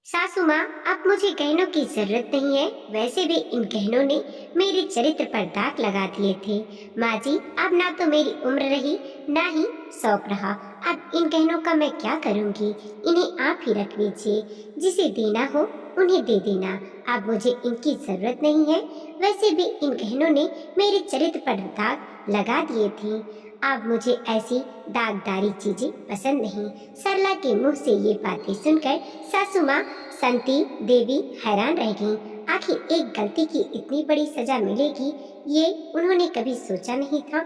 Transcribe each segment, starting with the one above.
सासू माँ, अब मुझे गहनों की जरूरत नहीं है। वैसे भी इन गहनों ने मेरे चरित्र पर दाग लगा दिए थे। माँ जी, अब ना तो मेरी उम्र रही, ना ही शौक रहा। अब इन गहनों का मैं क्या करूँगी? इन्हें आप ही रख लीजिए। जिसे देना हो उन्हें दे देना। अब मुझे इनकी जरूरत नहीं है। वैसे भी इन गहनों ने मेरे चरित्र पर दाग लगा दिए थे। अब मुझे ऐसी दागदारी चीजें पसंद नहीं। सरला के मुंह से ये बातें सुनकर सासू माँ संती देवी हैरान रह गईं। आखिर एक गलती की इतनी बड़ी सजा मिलेगी, ये उन्होंने कभी सोचा नहीं था।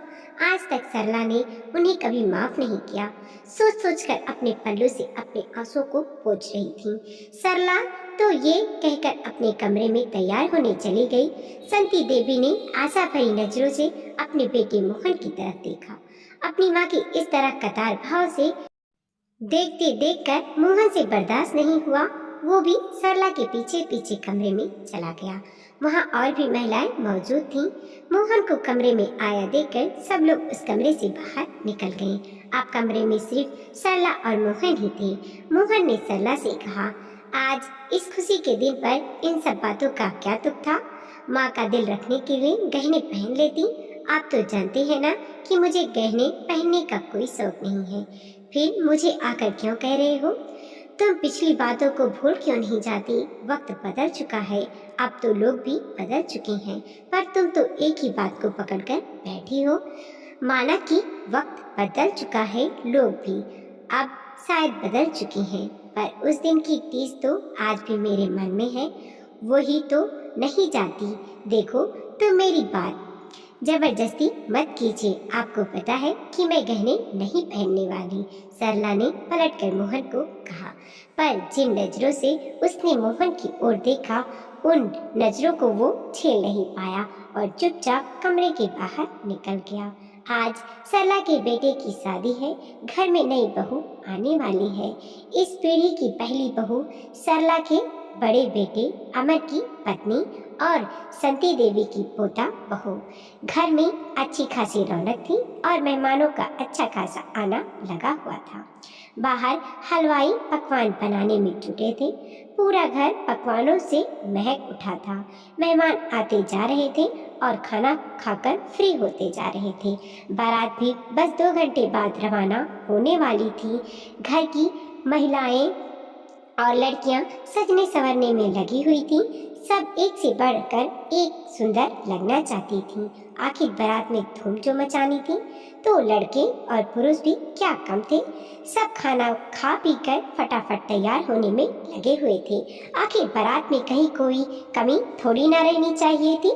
आज तक सरला ने उन्हें कभी माफ नहीं किया। सोच सोच कर अपने पल्लू से अपने आंसू को पोंछ रही थी। सरला तो ये कहकर अपने कमरे में तैयार होने चली गई। संती देवी ने आशा भरी नजरों से अपने बेटे मोहन की तरफ देखा। अपनी माँ की इस तरह कतार भाव से देखते देखकर मोहन से बर्दाश्त नहीं हुआ। वो भी सरला के पीछे पीछे कमरे में चला गया। वहाँ और भी महिलाएं मौजूद थीं। मोहन को कमरे में आया देखकर सब लोग उस कमरे से बाहर निकल गए। अब कमरे में सिर्फ सरला और मोहन ही थे। मोहन ने सरला से कहा, आज इस खुशी के दिन पर इन सब बातों का क्या तुक था? माँ का दिल रखने के लिए गहने पहन लेती। आप तो जानते हैं ना कि मुझे गहने पहनने का कोई शौक नहीं है। फिर मुझे आकर क्यों कह रहे हो? तुम पिछली बातों को भूल क्यों नहीं जाती? वक्त बदल चुका है। अब तो लोग भी बदल चुके हैं, पर तुम तो एक ही बात को पकड़कर बैठी हो। माना कि वक्त बदल चुका है, लोग भी अब शायद बदल चुके हैं, पर उस दिन की टीस तो आज भी मेरे मन में है। वही तो नहीं जाती। देखो, तुम मेरी बात जबरदस्ती मत कीजिए। आपको पता है कि मैं गहने नहीं पहनने वाली। सरला ने पलटकर मोहन को कहा, पर जिन नजरों से उसने मोहन की ओर देखा, उन नजरों को वो झेल नहीं पाया और चुपचाप कमरे के बाहर निकल गया। आज सरला के बेटे की शादी है। घर में नई बहू आने वाली है। इस पीढ़ी की पहली बहू सरला के बड़े बेटे अमर की पत्नी और संती देवी की पोता बहू। घर में अच्छी खासी रौनक थी और मेहमानों का अच्छा खासा आना लगा हुआ था। बाहर हलवाई पकवान बनाने में जुटे थे। पूरा घर पकवानों से महक उठा था। मेहमान आते जा रहे थे और खाना खाकर फ्री होते जा रहे थे। बारात भी बस 2 घंटे बाद रवाना होने वाली थी। घर की महिलाएं और लड़कियां सजने संवरने में लगी हुई थीं। सब एक से बढ़कर एक सुंदर लगना चाहती थीं। आखिर बारात में धूम जो मचानी थी, तो लड़के और पुरुष भी क्या कम थे। सब खाना खा पी कर फटाफट तैयार होने में लगे हुए थे। आखिर बारात में कहीं कोई कमी थोड़ी ना रहनी चाहिए थी।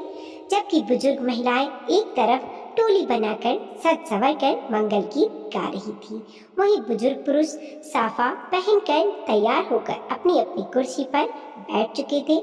जबकि बुजुर्ग महिलाएं एक तरफ टोली बनाकर सज संवर कर मंगल गीत गा रही थी, वहीं बुजुर्ग पुरुष साफा पहनकर तैयार होकर अपनी अपनी कुर्सी पर बैठ चुके थे।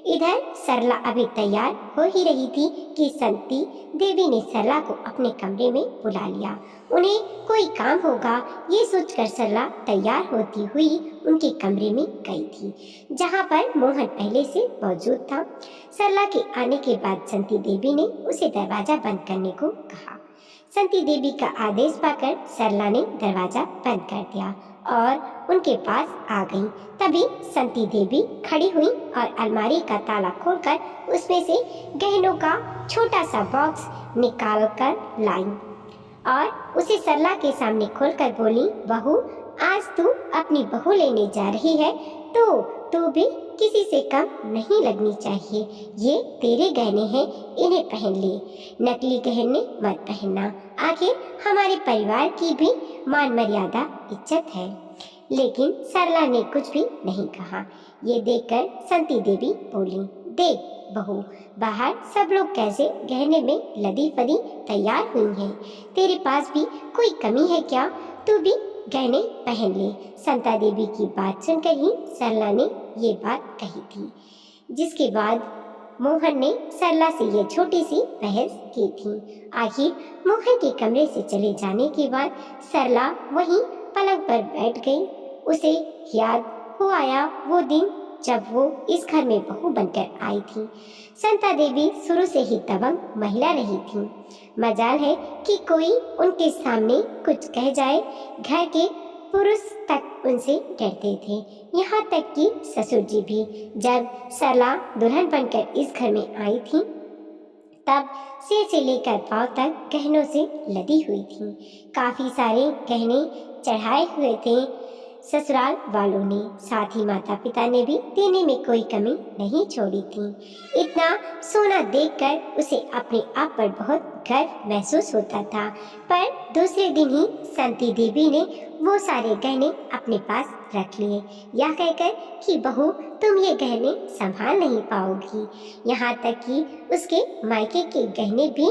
इधर सरला अभी तैयार हो ही रही थी कि संती देवी ने सरला को अपने कमरे में बुला लिया। उन्हें कोई काम होगा, ये सोचकर सरला तैयार होती हुई उनके कमरे में गई थी, जहाँ पर मोहन पहले से मौजूद था। सरला के आने के बाद संती देवी ने उसे दरवाजा बंद करने को कहा। संती देवी का आदेश पाकर सरला ने दरवाजा बंद कर दिया और उनके पास आ गई। तभी संती देवी खड़ी हुई और अलमारी का ताला खोलकर उसमें से गहनों का छोटा सा बॉक्स निकाल कर लाई और उसे सरला के सामने खोलकर बोली, बहू, आज तू अपनी बहू लेने जा रही है, तो तू भी किसी से कम नहीं लगनी चाहिए। ये तेरे गहने हैं, इन्हें पहन ले। नकली गहने मत पहनना। आखिर हमारे परिवार की भी मान मर्यादा इज्जत है। लेकिन सरला ने कुछ भी नहीं कहा। ये देखकर संती देवी बोली, देख बहू, बाहर सब लोग कैसे गहने में लदी फदी तैयार हुई हैं। तेरे पास भी कोई कमी है क्या? तू भी गहने पहन ले। संता देवी की बात सुनकर ही सरला ने ये बात कही थी, जिसके बाद मोहन ने सरला से ये छोटी सी बहस की थी। आखिर मोहन के कमरे से चले जाने के बाद सरला वहीं पलंग पर बैठ गई। उसे याद हो आया वो दिन जब वो इस घर में बहू बनकर आई थी। संता देवी शुरू से ही दबंग महिला रही थी। मजाल है कि कोई उनके सामने कुछ कह जाए। घर के पुरुष तक उनसे डरते थे। यहाँ तक कि ससुर जी भी। जब सरला दुल्हन बनकर इस घर में आई थी तब सिर से लेकर पांव तक गहनों से लदी हुई थी। काफी सारे गहने चढ़ाए हुए थे ससुराल वालों ने, साथ ही माता पिता ने भी देने में कोई कमी नहीं छोड़ी थी। इतना सोना देखकर उसे अपने आप पर बहुत गर्व महसूस होता था। पर दूसरे दिन ही संती देवी ने वो सारे गहने अपने पास रख लिए, यह कहकर कि बहू तुम ये गहने संभाल नहीं पाओगी। यहाँ तक कि उसके मायके के गहने भी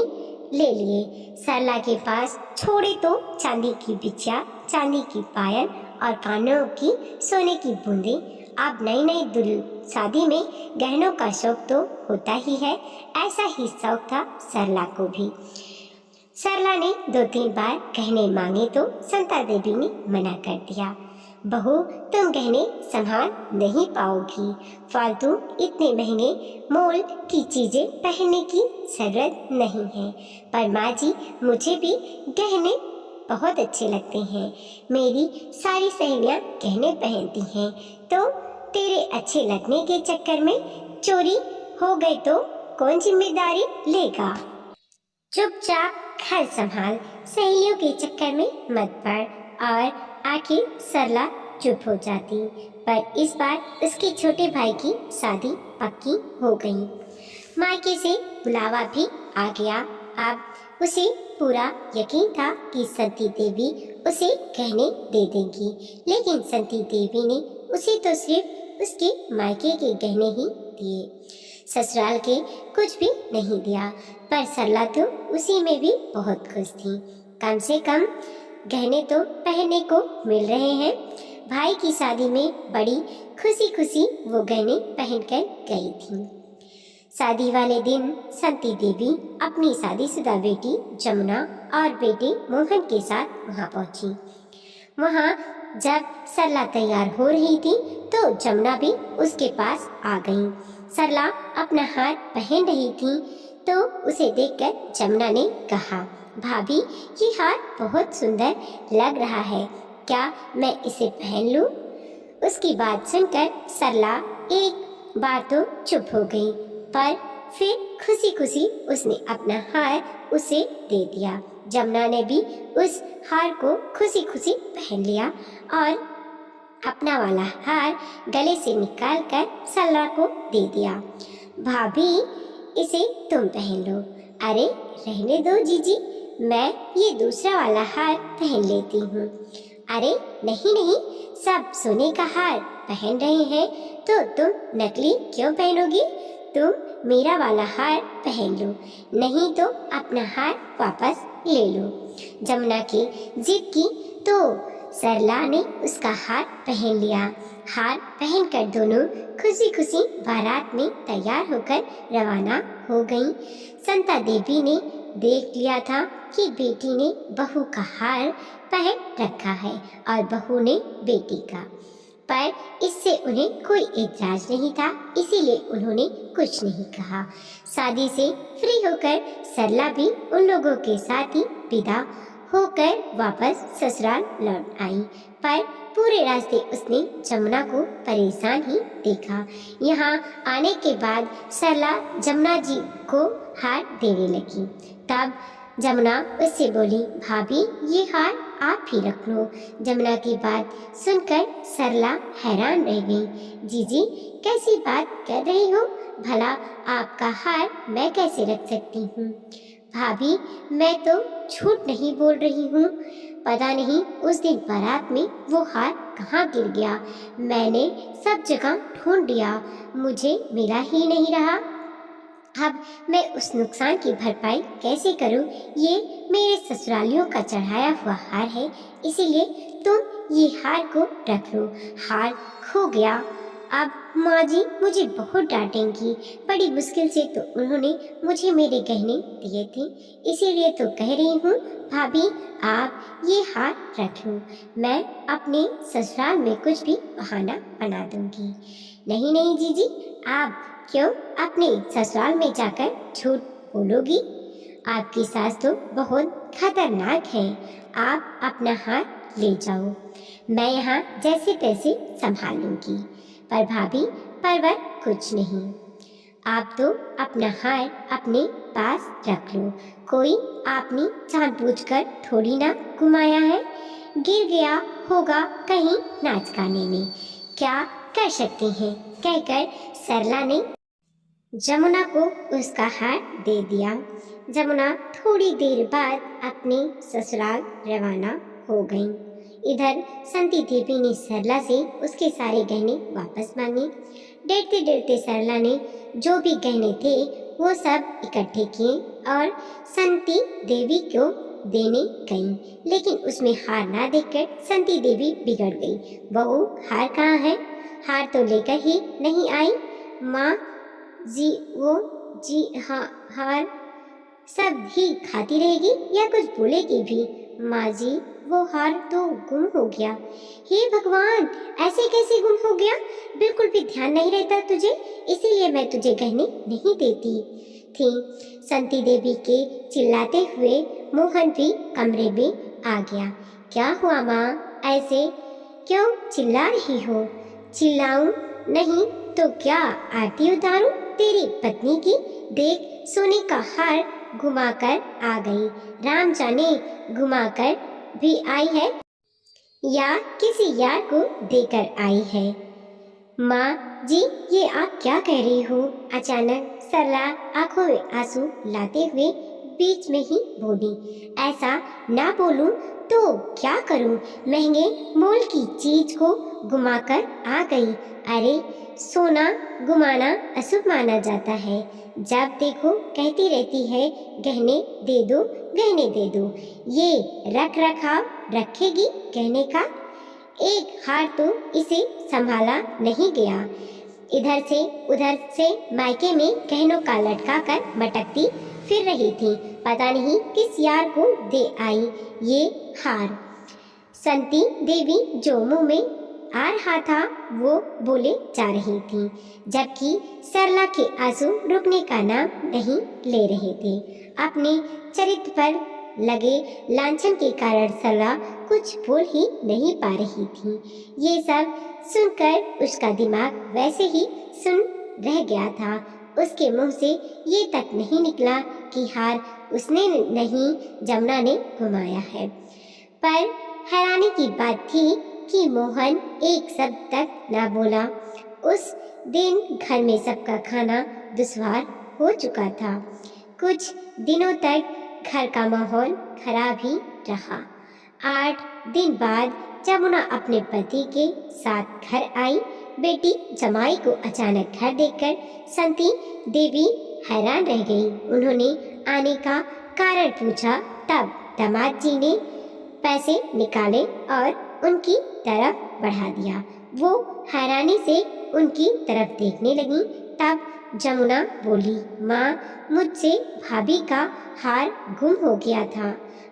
ले लिए। सरला के पास छोड़े तो चांदी की बिछिया, चांदी की पायल और कानों की सोने की बूंदें। अब नई नई शादी में गहनों का शौक तो होता ही है, ऐसा ही शौक था सरला को भी। सरला ने 2-3 बार गहने मांगे तो संता देवी ने मना कर दिया। बहू तुम गहने संभाल नहीं पाओगी, फालतू इतने महंगे मोल की चीजें पहनने की जरूरत नहीं है। पर माँ जी मुझे भी गहने बहुत अच्छे लगते हैं, मेरी सारी सहेलियाँ गहने पहनती हैं, तो तेरे अच्छे लगने के चक्कर में चोरी हो गई तो कौन जिम्मेदारी लेगा। चुपचाप घर संभाल, सहेलियों के चक्कर में मत पड़। और आखिर सरला चुप हो जाती। पर इस बार उसके छोटे भाई की शादी पक्की हो गई। मायके से बुलावा भी आ गया। अब उसे पूरा यकीन था कि संती देवी उसे गहने दे देंगी, लेकिन संती देवी ने उसे तो सिर्फ उसके मायके के गहने ही दिए, ससुराल के कुछ भी नहीं दिया। पर सरला तो उसी में भी बहुत खुश थी। कम से कम गहने तो पहनने को मिल रहे हैं। भाई की शादी में बड़ी खुशी खुशी वो गहने पहनकर गई थी। शादी वाले दिन संती देवी अपनी शादीशुदा बेटी जमुना और बेटे मोहन के साथ वहां पहुंची। वहां जब सरला तैयार हो रही थी तो जमुना भी उसके पास आ गई। सरला अपना हार पहन रही थी तो उसे देखकर जमुना ने कहा, भाभी ये हार बहुत सुंदर लग रहा है, क्या मैं इसे पहन लूं? उसकी बात सुनकर सरला एक बार तो चुप हो गई, पर फिर खुशी खुशी उसने अपना हार उसे दे दिया। जमुना ने भी उस हार को खुशी खुशी पहन लिया और अपना वाला हार गले से निकालकर सरला को दे दिया। भाभी इसे तुम पहन लो। अरे रहने दो जीजी, मैं ये दूसरा वाला हार पहन लेती हूँ। अरे नहीं नहीं, सब सोने का हार पहन रहे हैं तो तुम नकली क्यों पहनोगी? तुम मेरा वाला हार पहन लो, नहीं तो अपना हार वापस ले लो। जमुना की जिद की तो सरला ने उसका हार पहन लिया। हार पहनकर दोनों खुशी खुशी बारात में तैयार होकर रवाना हो गईं। संता देवी ने देख लिया था कि बेटी ने बहू का हार पहन रखा है और बहू ने बेटी का, पर इससे उन्हें कोई एतराज नहीं था, इसीलिए उन्होंने कुछ नहीं कहा। शादी से फ्री होकर सरला भी उन लोगों के साथ ही विदा होकर वापस ससुराल लौट आई। पर पूरे रास्ते उसने जमुना को परेशान ही देखा। यहाँ आने के बाद सरला जमुना जी को हार देने लगी। तब जमुना उससे बोली, भाभी ये हार आप ही रख लो। जमुना की बात सुनकर सरला हैरान रह गई। जीजी कैसी बात कर रही हो? भला आपका हार मैं कैसे रख सकती हूँ? भाभी मैं तो झूठ नहीं बोल रही हूँ, पता नहीं उस दिन बारात में वो हार कहाँ गिर गया। मैंने सब जगह ढूंढ लिया, मुझे मिला ही नहीं रहा। अब मैं उस नुकसान की भरपाई कैसे करूं? ये मेरे ससुरालियों का चढ़ाया हुआ हार है, इसीलिए तुम ये हार को रख लो। हार खो गया, अब माँ जी मुझे बहुत डांटेंगी। बड़ी मुश्किल से तो उन्होंने मुझे मेरे गहने दिए थे, इसीलिए तो कह रही हूँ भाभी आप ये हार रख लो, मैं अपने ससुराल में कुछ भी बहाना बना दूंगी। नहीं नहीं जीजी, आप क्यों अपने ससुराल में जाकर झूठ बोलोगी? आपकी सास तो बहुत खतरनाक है। आप अपना हार ले जाओ, मैं यहाँ जैसे तैसे संभाल लूंगी। पर भाभी, परवर कुछ नहीं, आप तो अपना हार अपने पास रख लो, कोई आपने जानबूझकर थोड़ी ना घुमाया है, गिर गया होगा कहीं नाच गाने में, क्या कर सकते हैं, कहकर सरला ने जमुना को उसका हार दे दिया। जमुना थोड़ी देर बाद अपने ससुराल रवाना हो गई। इधर संती देवी ने सरला से उसके सारे गहने वापस मांगे। डरते डरते सरला ने जो भी गहने थे वो सब इकट्ठे किए और संती देवी को देने गई, लेकिन उसमें हार ना देखकर संती देवी बिगड़ गई। बहू, हार कहाँ है? हार तो लेकर ही नहीं आई। माँ जी, वो जी हाँ, हार सब ही खाती रहेगी या कुछ बोलेगी भी? माँ जी, वो हार तो गुम हो गया। हे भगवान, ऐसे कैसे गुम हो गया? बिल्कुल भी ध्यान नहीं रहता तुझे, इसीलिए मैं तुझे गहने नहीं देती थी। संती देवी के चिल्लाते हुए मोहन भी कमरे में आ गया। क्या हुआ माँ, ऐसे क्यों चिल्ला रही हो? चिल्लाऊं नहीं तो क्या आरती उतारूं तेरी पत्नी की? देख, सोने का हार घुमाकर आ गई, राम जाने घुमाकर भी आई है या किसी यार को देकर आई है। माँ जी, ये आप क्या कह रही हो? अचानक सरला आंखों में आंसू लाते हुए बीच में ही बोली। ऐसा ना बोलूं तो क्या करूं, महंगे मोल की चीज को घुमाकर आ गई। अरे, सोना घुमाना अशुभ माना जाता है, जब देखो कहती रहती है गहने दे दो, गहने दे दो। ये रख रखाव रखेगी गहने का? एक हार तो इसे संभाला नहीं गया। इधर से उधर से मायके में गहनों का लटका कर मटकती फिर रही थी, पता नहीं किस यार को दे आई ये हार। संती देवी जो मुंह में आ रहा था वो बोले जा रही थी, जबकि सरला के आंसू रुकने का नाम नहीं ले रहे थे। अपने चरित्र पर लगे लांछन के कारण सरला कुछ बोल ही नहीं पा रही थी। ये सब सुनकर उसका दिमाग वैसे ही सुन रह गया था। उसके मुंह से ये तक नहीं निकला कि हार उसने नहीं, जमुना ने घुमाया है। पर हैरानी की बात थी कि मोहन एक शब्द तक ना बोला। उस दिन घर में सबका खाना दुश्वार हो चुका था। कुछ दिनों तक घर का माहौल खराब ही रहा। 8 दिन बाद जमुना अपने पति के साथ घर आई। बेटी जमाई को अचानक घर देखकर संती देवी हैरान रह गई। उन्होंने आने का कारण पूछा, तब दामाद जी ने पैसे निकाले और उनकी तरफ बढ़ा दिया। वो हैरानी से उनकी तरफ देखने लगी। तब जमुना बोली, माँ, मुझसे भाभी का हार गुम हो गया था।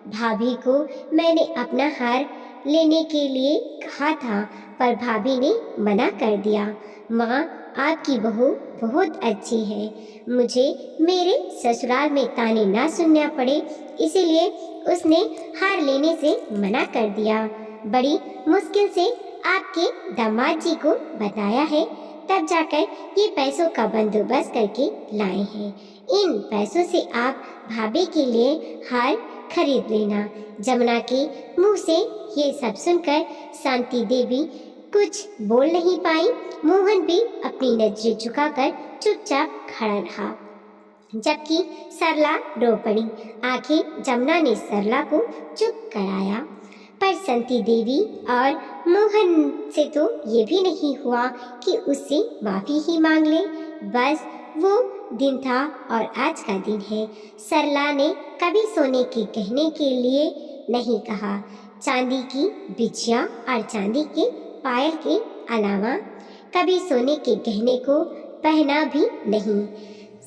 भाभी को मैंने अपना हार लेने के लिए कहा था, पर भाभी ने मना कर दिया। माँ, आपकी बहू बहुत अच्छी है, मुझे मेरे ससुराल में ताने ना सुनना पड़े, इसीलिए उसने हार लेने से मना कर दिया। बड़ी मुश्किल से आपके दामाद जी को बताया है, तब जाकर ये पैसों का बंदोबस्त करके लाए हैं। इन पैसों से आप भाभी के लिए हार खरीद लेना। जमुना के मुंह से ये सब सुनकर शांति देवी कुछ बोल नहीं पाई। मोहन भी अपनी नजरें झुकाकर चुपचाप खड़ा रहा, जबकि सरला रो पड़ी। आखिर जमुना ने सरला को चुप कराया, पर संती देवी और मोहन से तो ये भी नहीं हुआ कि उससे माफी ही मांग ले। बस वो दिन था और आज का दिन है। सरला ने कभी सोने के गहने के लिए नहीं कहा, चांदी की बिछिया और चांदी के पायल के अलावा कभी सोने के गहने को पहना भी नहीं।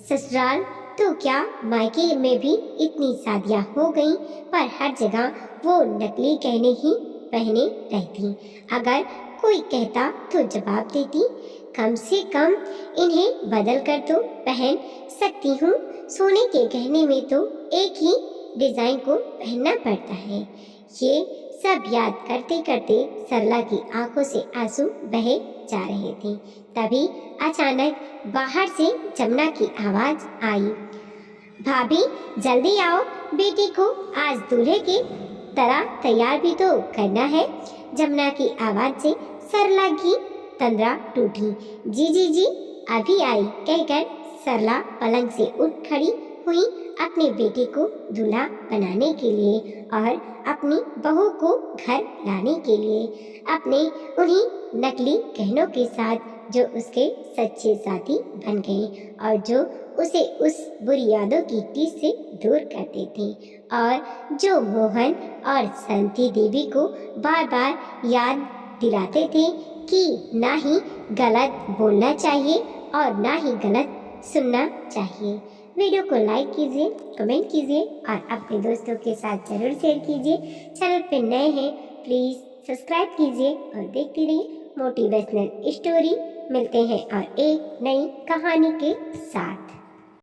ससुराल तो क्या, मायके में भी इतनी शादियां हो गईं, पर हर जगह वो नकली गहने ही पहने रहती। अगर कोई कहता तो जवाब देती, कम से कम इन्हें बदल कर तो पहन सकती हूँ। सोने के गहने में तो एक ही डिजाइन को पहनना पड़ता है। ये सब याद करते करते सरला की आंखों से आंसू बहे जा रहे थे। तभी अचानक बाहर से जमुना की आवाज आई, भाभी जल्दी आओ, बेटी को आज दूल्हे की तरह तैयार भी तो करना है। जमुना की आवाज से सरला की तंद्रा टूटी। जी जी जी अभी आई, कहकर सरला पलंग से उठ खड़ी हुई अपने बेटे को दूल्हा बनाने के लिए और अपनी बहू को घर लाने के लिए, अपने उन्हीं नकली गहनों के साथ जो उसके सच्चे साथी बन गए और जो उसे उस बुरी यादों की टीस से दूर करते थे और जो मोहन और संती देवी को बार बार याद दिलाते थे कि ना ही गलत बोलना चाहिए और ना ही गलत सुनना चाहिए। वीडियो को लाइक कीजिए, कमेंट कीजिए और अपने दोस्तों के साथ जरूर शेयर कीजिए। चैनल पे नए हैं प्लीज़ सब्सक्राइब कीजिए और देखते रहिए मोटिवेशनल स्टोरी। मिलते हैं और एक नई कहानी के साथ।